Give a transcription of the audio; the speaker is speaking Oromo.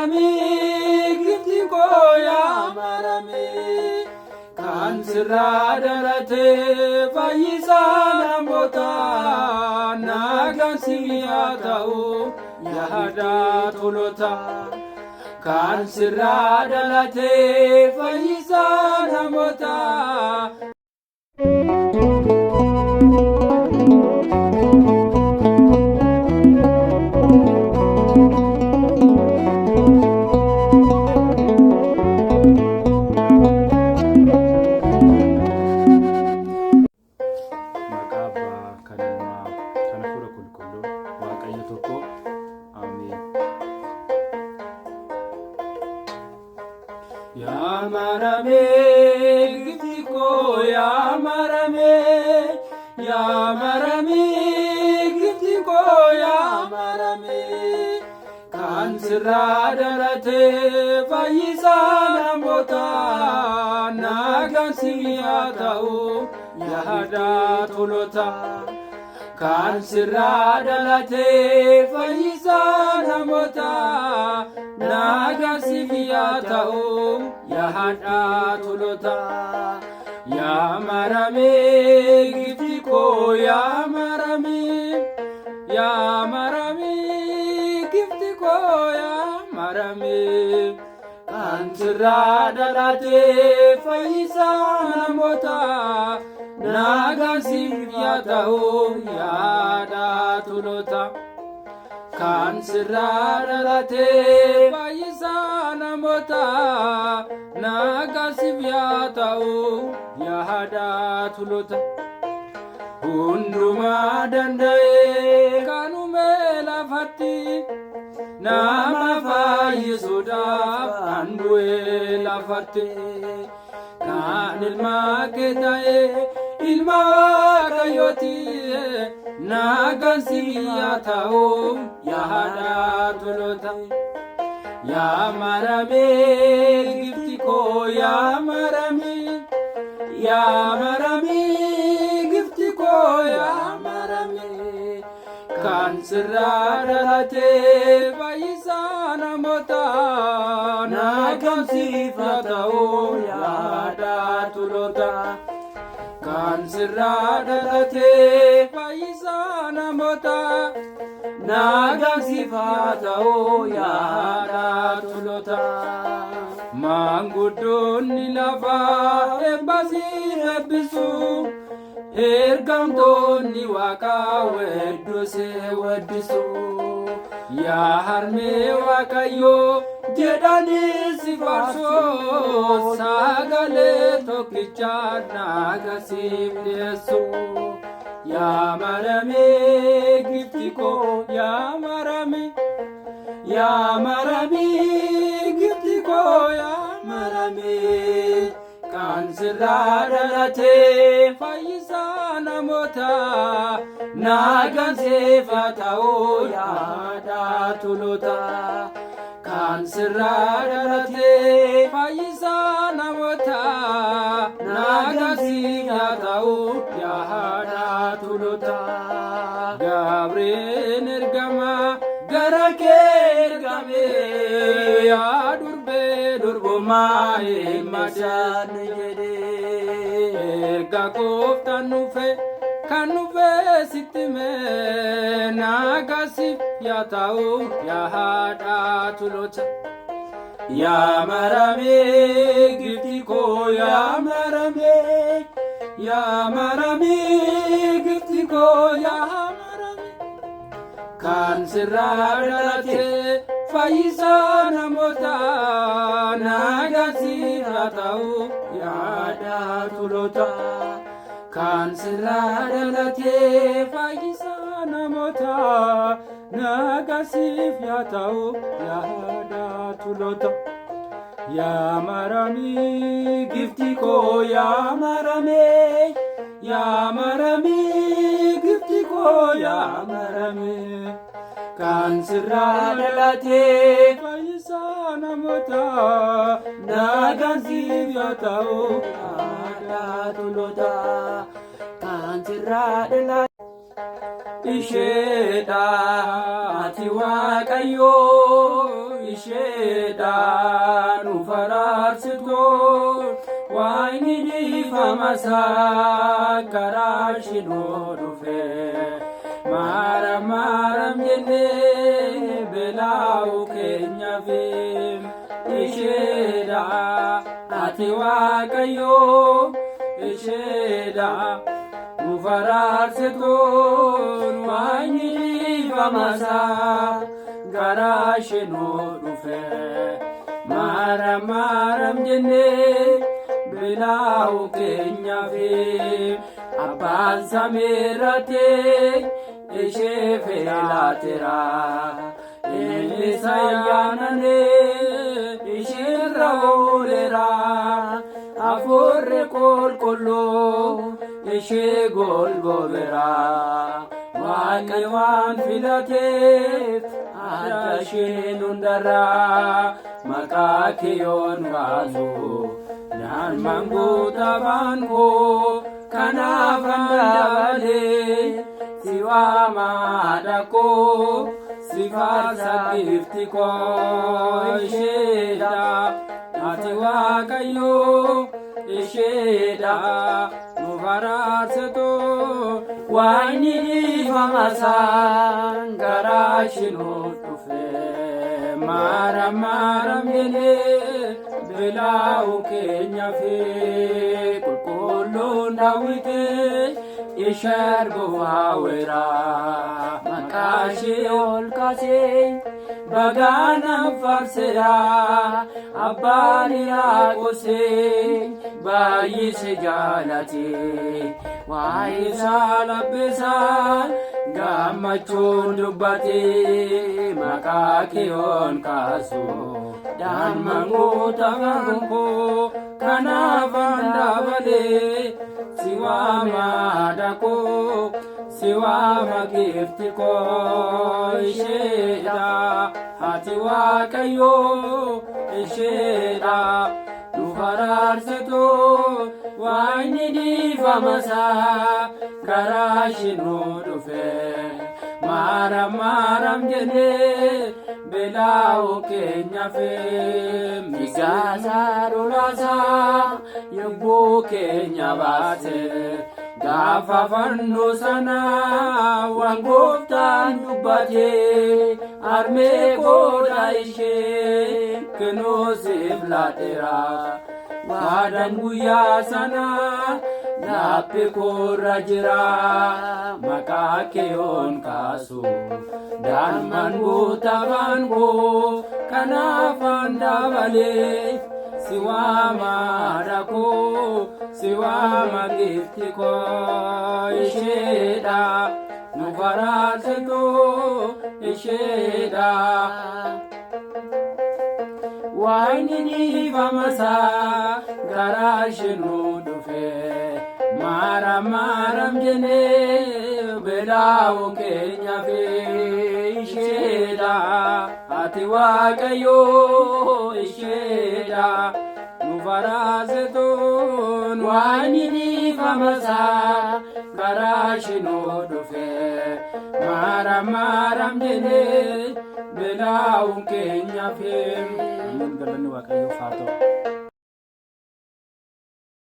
marami gifti ko ya marami kan sirra dalate fayyisa namota nagan siya ta'u yaada tolota kan sirra dalate fayyisa namota Ya marame gifti ko ya marame gifti ko ya marame kan sirra dalate fayyisa namota nagan siya ta'u yaada tolota kan sirra dalate fayyisa namota nagan siya ta'u yaada tolota ya marame gifti ko ya marame gifti ko ya marame kan sirra dalate fayyisa namota nagan siya ta'u yaada tolota kan sirra dalate fayyisa namota nagan siya ta'u yaada tolota hunduma danda'e kanume lafatti nama fayyisuudhaaf kan du'e lafatti kan ilma kee ta'e ilma Waaqayyooti nagan siya ta'u yaada tolota ya marame gifti ko ya marame gifti ko ya marame kan sirra dalate fayyisa namota nagan siya ta'u yaada tolota kan sirra dalate fayyisa namota nagan siya ta'u yaada tolota maanguddoonni lafa eebbisu ergamtoonni Waaqaa weddisu yaa harmee Waaqayyoo jedhanii si faarsoo sagalee tokkicha naga siif dhiyeessu yaa marame gifti koo yaa marame gifti koo yaa marame kan sirra dalate fayyisa namota nagan siya ta'u yaada tolota kan sirra dalate fayyisa namota nagan siya ta'u yaada tolota Gabriel ergama gara kee ergame yaa durbummaa ilmaadhaan jedhe erga gooftaan kan nufe sitti mee nagan siya ta'u yaada tolota yaa marame gifti koo yaa marame gifti koo yaa marame kan sirra dalate fayyisa namota nagan siya ta'u yaada tolota kan sirra dalate fayyisa namota nagan siya ta'u yaada tolota yaa marame gifti koo yaa marame gifti koo yaa marame kan sirra dalate fayyisa namota nagan siya ta'u yaada tolota kan sirra dalate isheedha ati Waaqayyoo isheedhaan nu faraarsito waayni dhiifamasaa karaa shinoo dhufe maaram jennee beelaa'u keenyaaf isheedha ati Waaqayyoo isheedha nu faraarsitoon waayni dhiifamasaa karaa shinoo dhufe maaram jennee beelaa'u keenyaaf abbaan samiirratee ishee feelaateera Elisa ayyaananee isheerra ooleera Hafuurri qulqulluu ishee golgobeera Waaqni waan filateef adda isheen hundarraa maqaa kee yoon kaasu daa'imman guutabaan koo kanaafan dabalee si waama haadha koo si faarsa gifti koo isheedha ati Waaqayyoo isheedha nu faraarsito waayni dhiifamasaa karaa shinoo dhufe maaram jennee beelaa'u keenyaaf qulqulluun Daawit ishee arguuf hawweera maqaa ishee ol kaasee bagaanaan faarseera abbaan Yaaqoobee baay'ise jaalate waa'ee isaa labbeesaan gammachuun dubbate maqaa kee yoon kaasu daa'imman guutabaan koo kanaafan dabalee si waama haadha koo si waama gifti koo isheedha ati Waaqayyoo isheedha nu faraarsito waayni dhiifamasaa karaa shinoo dhufe maaram jennee beelaa'u keenyaaf misaasaa lolaasaa yogguu keenya baase gaafa fannoo sana waan gooftaan dubbate harmee godha ishee kennuu siif laadheera waadaan guyyaa sana laphee koorra jira maqaa kee yoon kaasu daa'imman guutabaan koo kanaafan dabalee si waama haadha koo si waama gifti koo isheedha nu faraarsito isheedha waayni dhiifamasaa karaa shinoo dhufe maaram jennee beelaa'u keenyaaf isheedha ati Waaqayyoo isheedha nu faraarsitoon waayni dhiifamasaa karaa shinoo dhufe maaram jennee beelaa'u keenyaaf galanni Waaqayyoof haa ta'u.